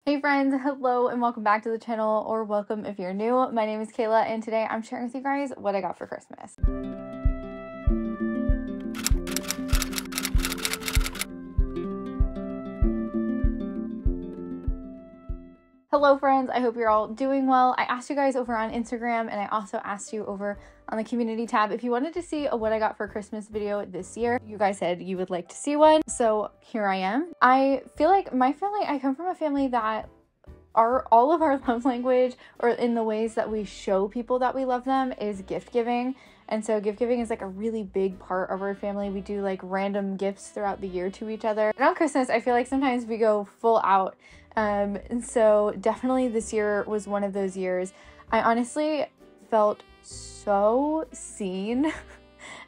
Hey friends, hello and welcome back to the channel, or welcome if you're new. My name is Kayla and today I'm sharing with you guys what I got for Christmas. Hello friends, I hope you're all doing well. I asked you guys over on Instagram and I also asked you over on the community tab if you wanted to see a what I got for Christmas video this year. You guys said you would like to see one, so here I am. I feel like my family, I come from a family that all of our love language, or in the ways that we show people that we love them, is gift giving. And so gift giving is like a really big part of our family. We do like random gifts throughout the year to each other. And on Christmas, I feel like sometimes we go full out. And so definitely this year was one of those years. I honestly felt so seen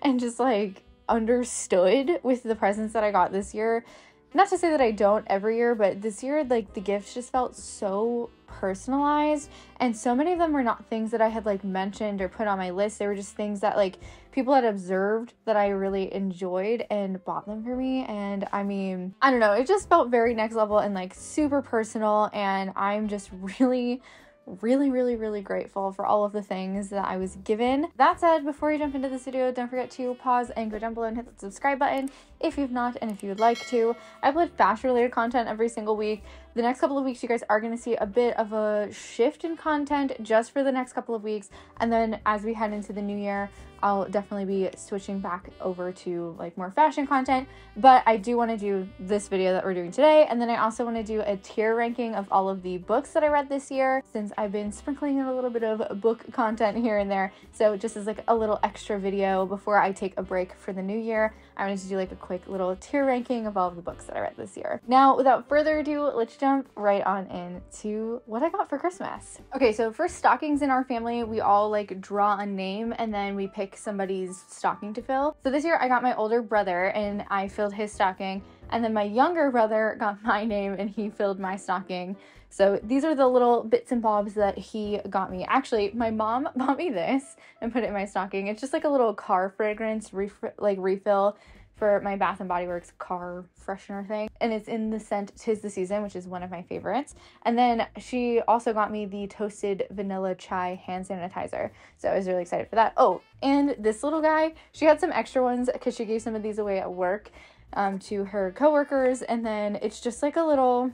and just like understood with the presents that I got this year. Not to say that I don't every year, but this year, like, the gifts just felt so personalized, and so many of them were not things that I had like mentioned or put on my list. They were just things that like people had observed that I really enjoyed and bought them for me. And I mean, I don't know, it just felt very next level and like super personal, and I'm just really grateful for all of the things that I was given. That said, before you jump into this video, don't forget to pause and go down below and hit the subscribe button if you've not, and if you would like to. I upload fashion related content every single week. The next couple of weeks, you guys are going to see a bit of a shift in content just for the next couple of weeks. And then as we head into the new year, I'll definitely be switching back over to like more fashion content. But I do want to do this video that we're doing today. And then I also want to do a tier ranking of all of the books that I read this year, since I've been sprinkling in a little bit of book content here and there. So just as like a little extra video before I take a break for the new year, I wanted to do like a quick little tier ranking of all of the books that I read this year. Now, without further ado, let's jump right on into what I got for Christmas. Okay, so for stockings in our family, we all like draw a name and then we pick somebody's stocking to fill. So this year I got my older brother and I filled his stocking, and then my younger brother got my name and he filled my stocking. So these are the little bits and bobs that he got me. Actually, my mom bought me this and put it in my stocking. It's just like a little car fragrance refill for my Bath and Body Works car freshener thing. And it's in the scent 'Tis the Season, which is one of my favorites. And then she also got me the Toasted Vanilla Chai hand sanitizer. So I was really excited for that. Oh, and this little guy, she had some extra ones because she gave some of these away at work to her coworkers. And then it's just like a little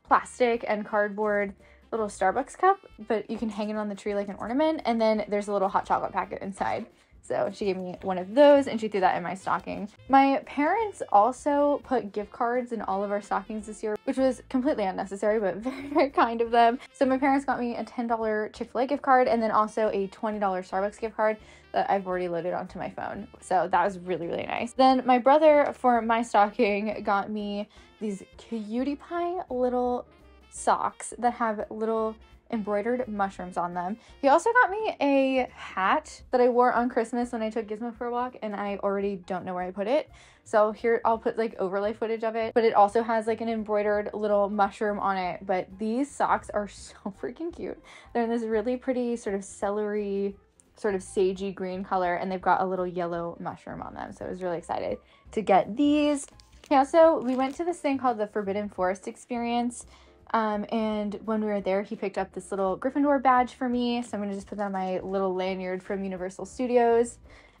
plastic and cardboard little Starbucks cup, but you can hang it on the tree like an ornament. And then there's a little hot chocolate packet inside. So she gave me one of those and she threw that in my stocking. My parents also put gift cards in all of our stockings this year, which was completely unnecessary, but very kind of them. So my parents got me a $10 Chick-fil-A gift card and then also a $20 Starbucks gift card that I've already loaded onto my phone. So that was really nice. Then my brother, for my stocking, got me these cutie pie little socks that have little embroidered mushrooms on them. He also got me a hat that I wore on Christmas when I took Gizmo for a walk, and I already don't know where I put it. So here I'll put like overlay footage of it, but it also has like an embroidered little mushroom on it. But these socks are so freaking cute. They're in this really pretty sort of celery, sort of sagey green color, and they've got a little yellow mushroom on them. So I was really excited to get these. Yeah, so we went to this thing called the Forbidden Forest Experience. And when we were there, he picked up this little Gryffindor badge for me. So I'm going to just put that on my little lanyard from Universal Studios.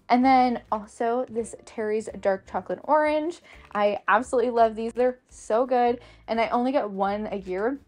And then also this Terry's Dark Chocolate Orange. I absolutely love these. They're so good. And I only get one a year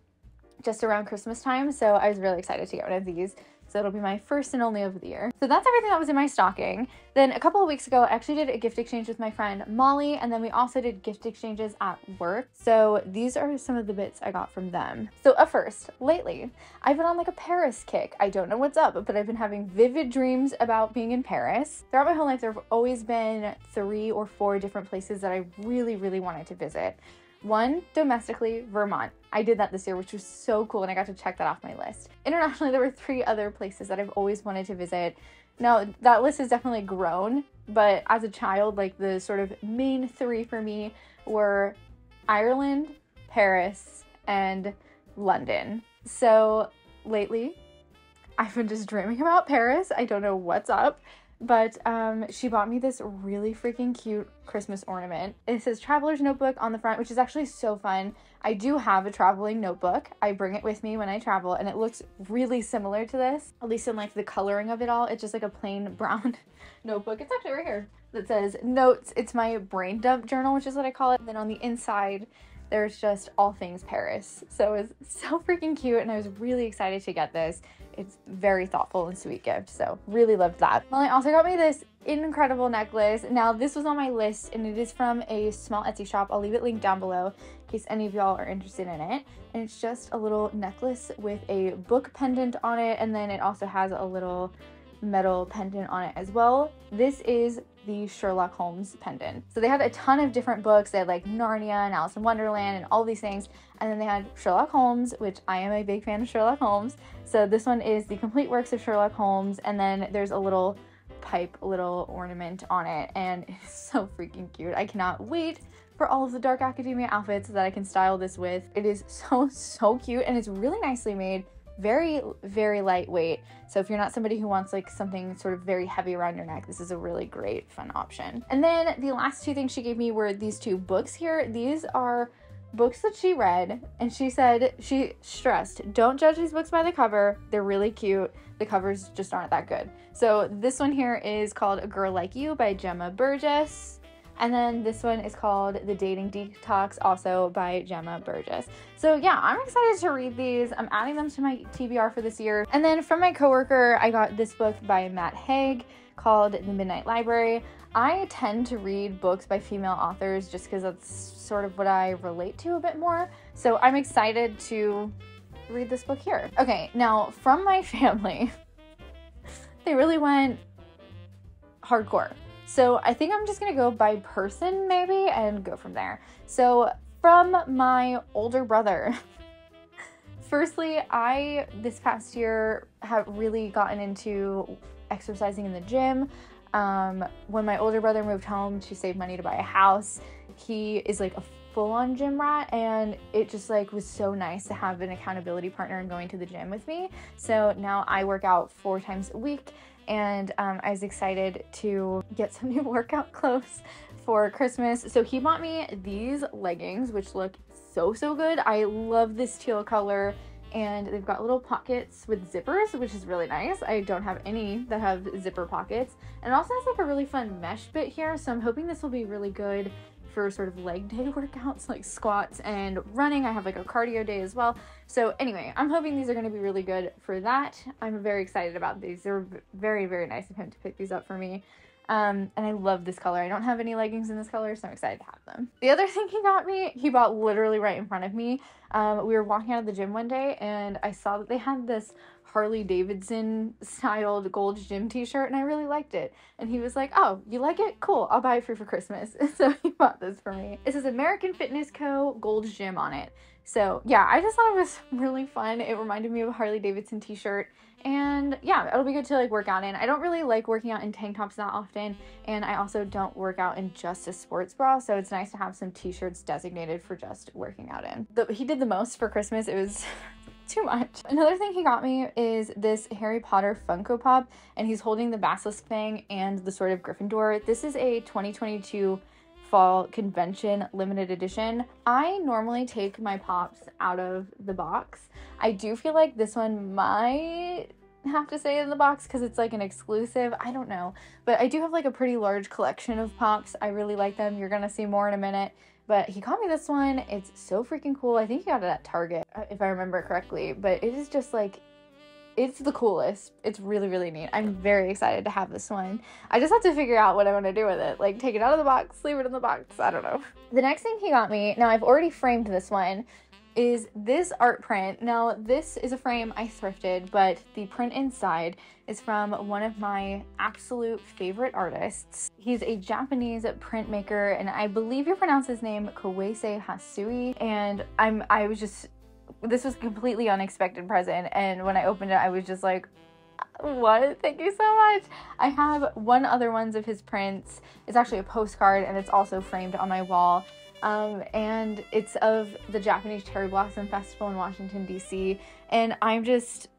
just around Christmas time. So I was really excited to get one of these. So it'll be my first and only of the year. So that's everything that was in my stocking. Then a couple of weeks ago, I actually did a gift exchange with my friend Molly, and then we also did gift exchanges at work. So these are some of the bits I got from them. So first, lately, I've been on like a Paris kick. I don't know what's up, but I've been having vivid dreams about being in Paris. Throughout my whole life, there have always been 3 or 4 different places that I really wanted to visit. One, domestically, Vermont. I did that this year, which was so cool, and I got to check that off my list. Internationally, there were 3 other places that I've always wanted to visit. Now, that list has definitely grown, but as a child, like the sort of main 3 for me were Ireland, Paris, and London. So lately, I've been just dreaming about Paris. I don't know what's up. But she bought me this really freaking cute Christmas ornament. It says Traveler's Notebook on the front, which is actually so fun. I do have a traveling notebook. I bring it with me when I travel, and it looks really similar to this, at least in like the coloring of it all. It's just like a plain brown notebook. It's actually right here that says notes. It's my brain dump journal, which is what I call it. And then on the inside, there's just all things Paris. So it's so freaking cute, and I was really excited to get this. It's very thoughtful and sweet gift, so really loved that. Molly also got me this incredible necklace. Now this was on my list, and it is from a small Etsy shop. I'll leave it linked down below in case any of y'all are interested in it. And it's just a little necklace with a book pendant on it, and then it also has a little metal pendant on it as well. This is the Sherlock Holmes pendant. So they had a ton of different books. They had like Narnia and Alice in Wonderland and all these things. And then they had Sherlock Holmes, which I am a big fan of Sherlock Holmes. So this one is the complete works of Sherlock Holmes. And then there's a little pipe, little ornament on it. And it's so freaking cute. I cannot wait for all of the Dark Academia outfits that I can style this with. It is so cute, and it's really nicely made. Very, very lightweight. So if you're not somebody who wants like something sort of very heavy around your neck, this is a really great, fun option. And then the last two things she gave me were these two books here. These are books that she read, and she said, she stressed, don't judge these books by the cover. They're really cute. The covers just aren't that good. So this one here is called A Girl Like You by Gemma Burgess. And then this one is called The Dating Detox, also by Gemma Burgess. So yeah, I'm excited to read these. I'm adding them to my TBR for this year. And then from my coworker, I got this book by Matt Haig called The Midnight Library. I tend to read books by female authors just because that's sort of what I relate to a bit more. So I'm excited to read this book here. Okay, now from my family, they really went hardcore. So I think I'm just gonna go by person maybe and go from there. So from my older brother, firstly, I this past year have really gotten into exercising in the gym. When my older brother moved home to save money to buy a house, he is like a full-on gym rat, and it just like was so nice to have an accountability partner and going to the gym with me. So now I work out 4 times a week. And I was excited to get some new workout clothes for Christmas. So he bought me these leggings, which look so good. I love this teal color, and they've got little pockets with zippers, which is really nice. I don't have any that have zipper pockets. And it also has like a really fun mesh bit here, so I'm hoping this will be really good for sort of leg day workouts like squats and running. I have like a cardio day as well. So anyway, I'm hoping these are going to be really good for that. I'm very excited about these. They're very, very nice of him to pick these up for me. And I love this color. I don't have any leggings in this color, so I'm excited to have them. The other thing he got me, he bought literally right in front of me. We were walking out of the gym one day, and I saw that they had this Harley Davidson styled Gold's Gym t-shirt, and I really liked it. And he was like, oh, you like it? Cool, I'll buy it for you for Christmas. So he bought this for me. It says American Fitness Co. Gold's Gym on it. So yeah, I just thought it was really fun. It reminded me of a Harley Davidson t-shirt. And yeah, it'll be good to like work out in. I don't really like working out in tank tops that often, and I also don't work out in just a sports bra, so it's nice to have some t-shirts designated for just working out in. He did the most for Christmas. It was too much. Another thing he got me is this Harry Potter Funko Pop, and he's holding the basilisk thing and the Sword of Gryffindor. This is a 2022 fall convention limited edition. I normally take my pops out of the box. I do feel like this one might have to stay in the box because it's like an exclusive. I don't know, but I do have like a pretty large collection of pops. I really like them. You're gonna see more in a minute. But he got me this one. It's so freaking cool. I think he got it at Target, if I remember correctly. But it is just like, it's the coolest. It's really, really neat. I'm very excited to have this one. I just have to figure out what I want to do with it. Like, take it out of the box, leave it in the box. I don't know. The next thing he got me, now I've already framed this one, is this art print. Now, this is a frame I thrifted, but the print inside is from one of my absolute favorite artists. He's a Japanese printmaker, and I believe you pronounce his name Kawase Hasui. And this was a completely unexpected present, and when I opened it, I was just like, what? Thank you so much. I have one other ones of his prints. It's actually a postcard, and it's also framed on my wall. And it's of the Japanese Cherry Blossom Festival in Washington, D.C. And I'm just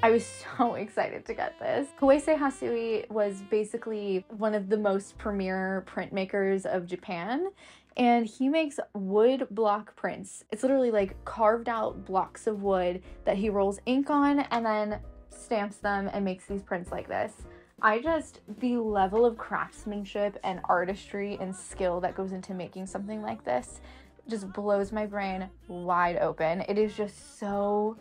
I was so excited to get this. Kayla Marie was basically one of the most premier printmakers of Japan, and he makes wood block prints. It's literally like carved out blocks of wood that he rolls ink on and then stamps them and makes these prints like this. The level of craftsmanship and artistry and skill that goes into making something like this just blows my brain wide open. It is just so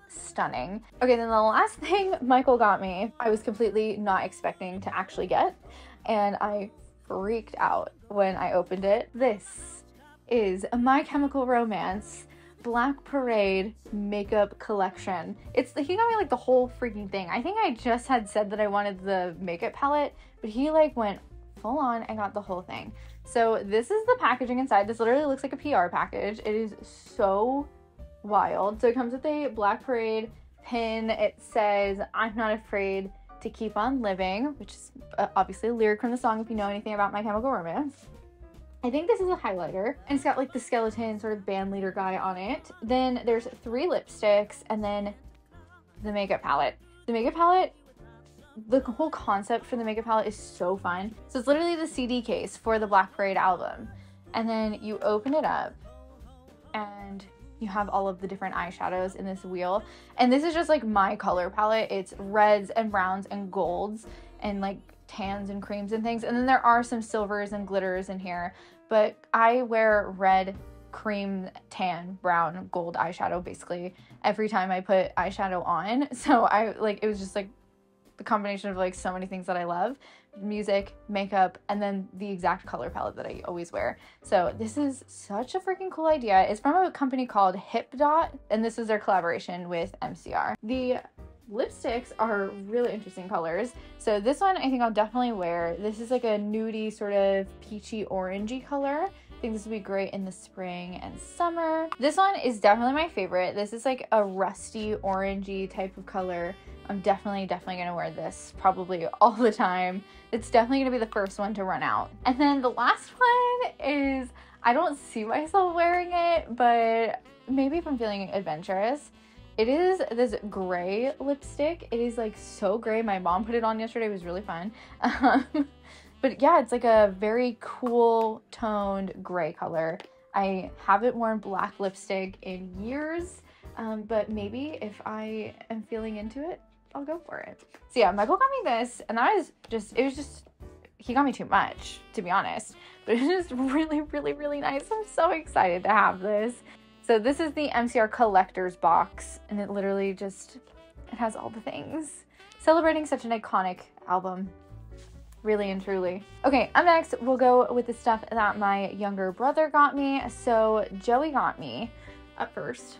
stunning. Okay, then the last thing Michael got me, I was completely not expecting to actually get, and I freaked out when I opened it. This is a My Chemical Romance Black Parade makeup collection. He got me like the whole freaking thing. I think I just had said that I wanted the makeup palette, but he like went full on and got the whole thing. So this is the packaging inside. This literally looks like a PR package. It is so wild. So it comes with a Black Parade pin. It says, "I'm not afraid to keep on living," which is obviously a lyric from the song if you know anything about My Chemical Romance. I think this is a highlighter, and it's got like the skeleton sort of band leader guy on it. Then there's 3 lipsticks, and then the makeup palette. The makeup palette, the whole concept for the makeup palette is so fun. So it's literally the CD case for the Black Parade album. And then you open it up, and you have all of the different eyeshadows in this wheel. And this is just like my color palette. It's reds and browns and golds and like tans and creams and things. And then there are some silvers and glitters in here, but I wear red, cream, tan, brown, gold eyeshadow basically every time I put eyeshadow on. So it was just like the combination of like so many things that I love: music, makeup, and then the exact color palette that I always wear. So this is such a freaking cool idea. It's from a company called Hip Dot, and this is their collaboration with MCR. The lipsticks are really interesting colors. So this one I think I'll definitely wear. This is like a nudie sort of peachy orangey color. I think this would be great in the spring and summer. This one is definitely my favorite. This is like a rusty orangey type of color. I'm definitely gonna wear this probably all the time. It's definitely gonna be the first one to run out. And then the last one is, I don't see myself wearing it, but maybe if I'm feeling adventurous. It is this gray lipstick. It is like so gray. My mom put it on yesterday. It was really fun. But yeah, it's like a very cool toned gray color. I haven't worn black lipstick in years, but maybe if I am feeling into it, I'll go for it. So yeah, Michael got me this, and he got me too much, to be honest, but it's just really nice. I'm so excited to have this. So this is the MCR collector's box, and it literally it has all the things. Celebrating such an iconic album, really and truly. Okay, up next, we'll go with the stuff that my younger brother got me. So Joey got me, up first,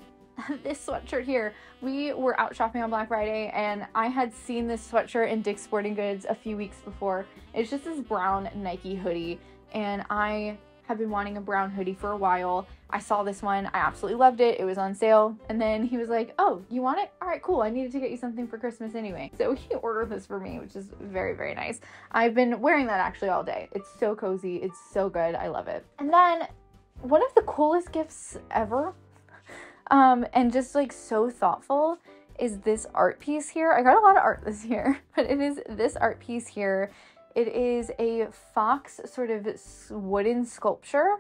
this sweatshirt here. We were out shopping on Black Friday, and I had seen this sweatshirt in Dick's Sporting Goods a few weeks before. It's just this brown Nike hoodie, and I have been wanting a brown hoodie for a while. I saw this one, I absolutely loved it. It was on sale, and then he was like, "Oh, you want it? All right, cool. I needed to get you something for Christmas anyway." So he ordered this for me, which is very nice. I've been wearing that actually all day. It's so cozy. It's so good. I love it. And then one of the coolest gifts ever, and just like so thoughtful, is this art piece here. I got a lot of art this year, but it is this art piece here. It is a fox sort of wooden sculpture,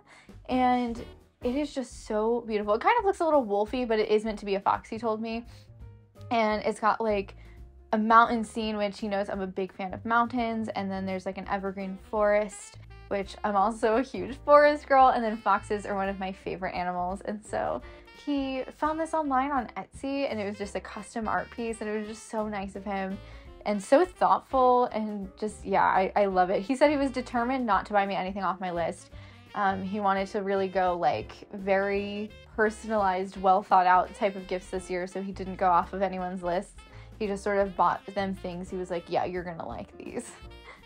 and it is just so beautiful. It kind of looks a little wolfy, but it is meant to be a fox, he told me. And it's got like a mountain scene, which he knows I'm a big fan of mountains, and then there's like an evergreen forest, which I'm also a huge forest girl, and then foxes are one of my favorite animals. And so he found this online on Etsy, and it was just a custom art piece, and it was just so nice of him and so thoughtful, and just, yeah, I love it. He said he was determined not to buy me anything off my list. He wanted to really go like very personalized, well thought out type of gifts this year, so he didn't go off of anyone's lists. He just sort of bought them things. He was like, yeah, you're gonna like these.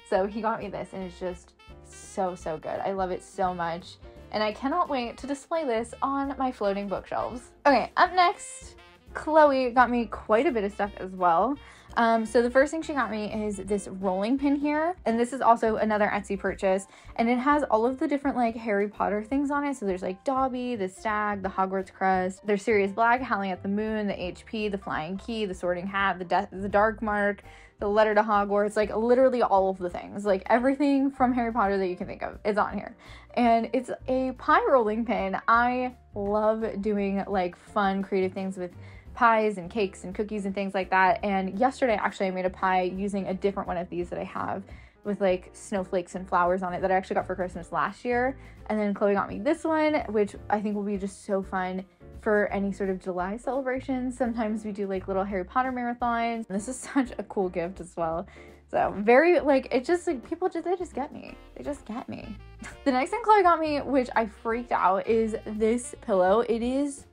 So he got me this, and it's just so good. I love it so much, and I cannot wait to display this on my floating bookshelves. Okay, up next, Chloe got me quite a bit of stuff as well. So the first thing she got me is this rolling pin here, and this is also another Etsy purchase, and it has all of the different like Harry Potter things on it. So there's like Dobby, the stag, the Hogwarts crest, there's Sirius Black howling at the moon, the HP, the flying key, the sorting hat, the dark mark, the letter to Hogwarts, like literally all of the things, like everything from Harry Potter that you can think of is on here. And it's a pie rolling pin. I love doing like fun creative things with pies and cakes and cookies and things like that. And yesterday actually I made a pie using a different one of these that I have with like snowflakes and flowers on it that I actually got for Christmas last year. And then Chloe got me this one, which I think will be just so fun for any sort of July celebrations. Sometimes we do like little Harry Potter marathons. This is such a cool gift as well. So very like, it just like people just, they just get me. They just get me. The next thing Chloe got me, which I freaked out, is this pillow. It is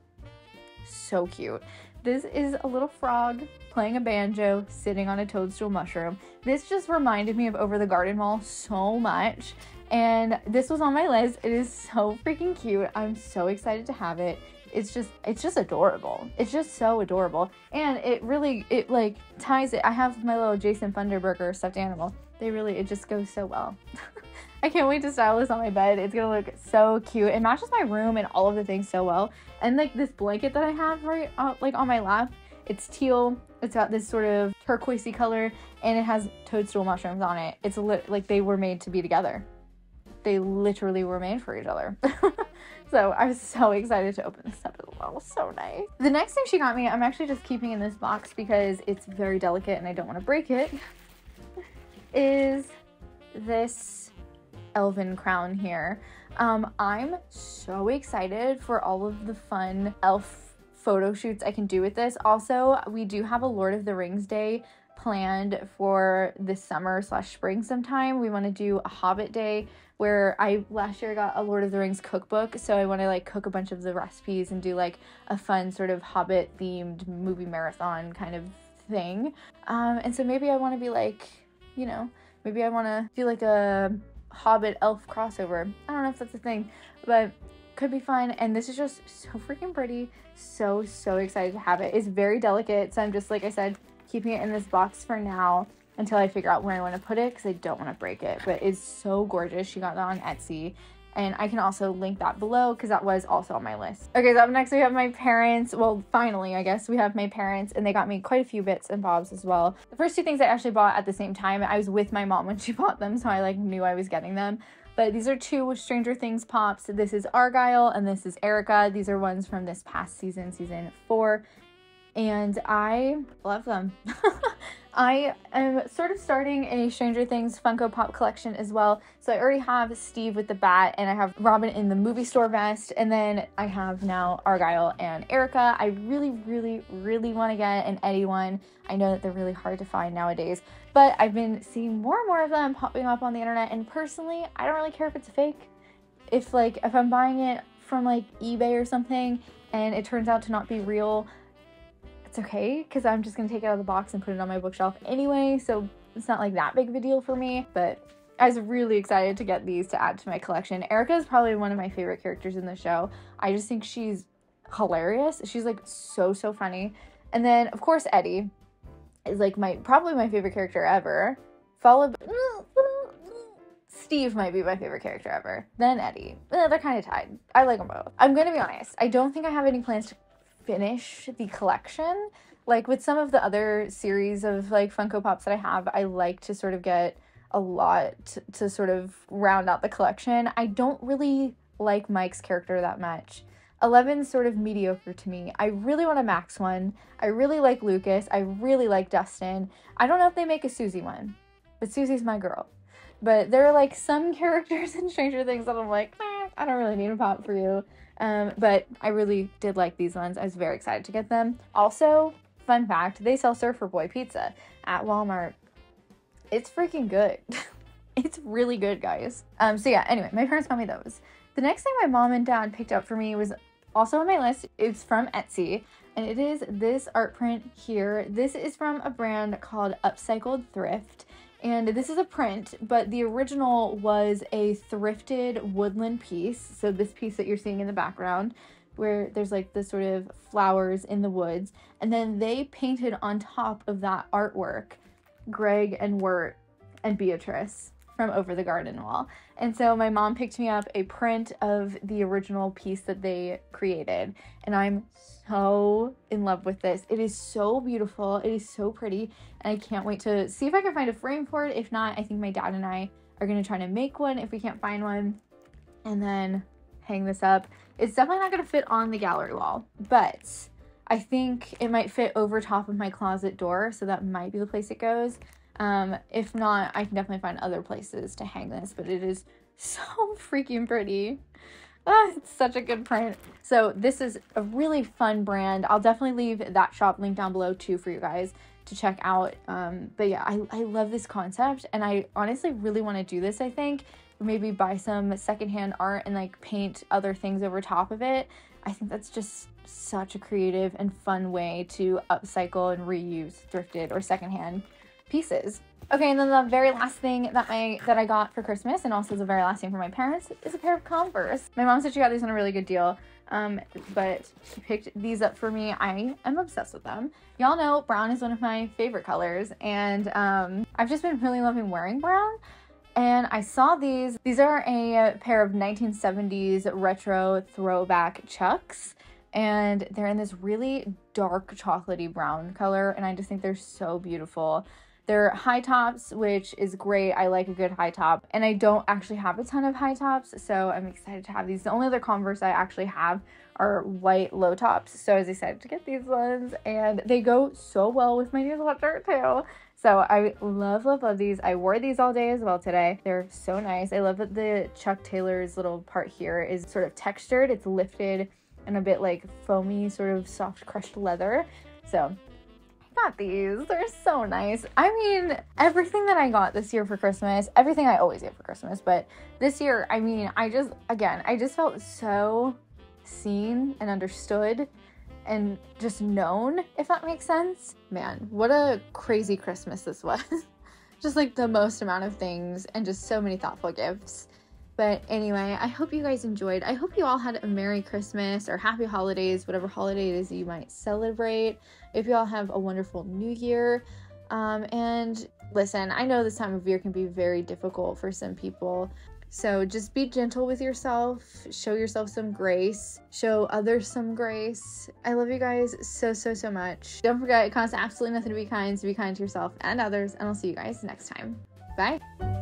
so cute. This is a little frog playing a banjo, sitting on a toadstool mushroom. This just reminded me of Over the Garden Wall so much. And this was on my list. It is so freaking cute. I'm so excited to have it. It's just adorable. It's just so adorable. And it like ties it. I have my little Jason Thunderburger stuffed animal. It just goes so well. I can't wait to style this on my bed. It's gonna look so cute. It matches my room and all of the things so well. And like this blanket that I have right like on my lap, it's teal. It's got this sort of turquoisey color, and it has toadstool mushrooms on it. It's like they were made to be together. They literally were made for each other. So I was so excited to open this up as well. So nice. The next thing she got me, I'm actually just keeping in this box because it's very delicate and I don't want to break it, is this elven crown here. I'm so excited for all of the fun elf photo shoots I can do with this. Also, we do have a Lord of the Rings day planned for this summer / spring sometime. We want to do a Hobbit day where last year got a Lord of the Rings cookbook, so I want to like cook a bunch of the recipes and do like a fun sort of Hobbit themed movie marathon kind of thing. And so maybe I want to be like, you know, maybe I want to do like a Hobbit elf crossover. I don't know if that's a thing, but could be fun. And this is just so freaking pretty. So excited to have it. It's very delicate, so I'm just, like I said, keeping it in this box for now until I figure out where I want to put it because I don't want to break it. But it's so gorgeous. She got that on Etsy, and I can also link that below because that was also on my list. Okay, so up next we have my parents. Well, finally, I guess we have my parents, and they got me quite a few bits and bobs as well. The first two things I actually bought at the same time. I was with my mom when she bought them, so I like knew I was getting them. But these are two Stranger Things pops. This is Argyle and this is Erica. These are ones from this past season, season 4. And I love them. I am sort of starting a Stranger Things Funko Pop collection as well. So I already have Steve with the bat, and I have Robin in the movie store vest, and then I have now Argyle and Erica. I really want to get an Eddie one. I know that they're really hard to find nowadays, but I've been seeing more and more of them popping up on the internet, and personally, I don't really care if it's fake. If I'm buying it from like eBay or something and it turns out to not be real, it's okay, because I'm just gonna take it out of the box and put it on my bookshelf anyway, so it's not like that big of a deal for me. But I was really excited to get these to add to my collection. Erica is probably one of my favorite characters in the show. I just think she's hilarious. She's like so funny. And then of course Eddie is like probably my favorite character ever, followed by Steve might be my favorite character ever, then Eddie. They're kind of tied. I like them both. I'm gonna be honest, I don't think I have any plans to finish the collection. Like with some of the other series of like Funko Pops that I have, I like to sort of get a lot to sort of round out the collection. I don't really like Mike's character that much. 11's sort of mediocre to me. I really want a Max one. I really like Lucas. I really like Dustin. I don't know if they make a Susie one, but Susie's my girl. But there are like some characters in Stranger Things that I'm like, I don't really need a pop for you. But I really did like these ones. I was very excited to get them. Also, fun fact, they sell Surfer Boy pizza at Walmart. It's freaking good. It's really good, guys. So yeah, anyway, my parents got me those. The next thing my mom and dad picked up for me was also on my list. It's from Etsy, and it is this art print here. This is from a brand called Upcycled Thrift. And this is a print, but the original was a thrifted woodland piece. So this piece that you're seeing in the background, where there's like this sort of flowers in the woods, and then they painted on top of that artwork Greg and Wirt and Beatrice from Over the Garden Wall. And so my mom picked me up a print of the original piece that they created, and I'm so in love with this. It is so beautiful, it is so pretty, and I can't wait to see if I can find a frame for it. If not, I think my dad and I are going to try to make one if we can't find one, and then hang this up. It's definitely not going to fit on the gallery wall, but I think it might fit over top of my closet door, so that might be the place it goes. If not, I can definitely find other places to hang this, but it is so freaking pretty. It's such a good print. So this is a really fun brand. I'll definitely leave that shop link down below too for you guys to check out. But yeah, I love this concept, and I honestly really want to do this. I think maybe buy some secondhand art and like paint other things over top of it. I think that's just such a creative and fun way to upcycle and reuse thrifted or secondhand pieces. Okay, and then the very last thing that I got for Christmas, and also the very last thing for my parents, is a pair of Converse. My mom said she got these on a really good deal, but she picked these up for me. I am obsessed with them. Y'all know brown is one of my favorite colors, and I've just been really loving wearing brown. And I saw these. These are a pair of 1970s retro throwback Chucks, and they're in this really dark chocolatey brown color, and I just think they're so beautiful. They're high tops, which is great. I like a good high top, and I don't actually have a ton of high tops, so I'm excited to have these. The only other Converse I actually have are white low tops, so I was excited to get these ones, and they go so well with my new sweatshirt too. So I love, love, love these. I wore these all day as well today. They're so nice. I love that the Chuck Taylor's little part here is sort of textured. It's lifted and a bit like foamy, sort of soft crushed leather. So I got these. They're so nice. I mean, everything that I got this year for Christmas, everything I always get for Christmas, but this year, I mean, I just felt so seen and understood and just known, if that makes sense. Man, what a crazy Christmas this was. Just like the most amount of things and just so many thoughtful gifts. But anyway, I hope you guys enjoyed. I hope you all had a Merry Christmas or Happy Holidays, whatever holiday it is you might celebrate. If you all have a wonderful New Year. And listen, I know this time of year can be very difficult for some people. So just be gentle with yourself, show yourself some grace, show others some grace. I love you guys so, so, so much. Don't forget, it costs absolutely nothing to be kind to yourself and others, and I'll see you guys next time. Bye.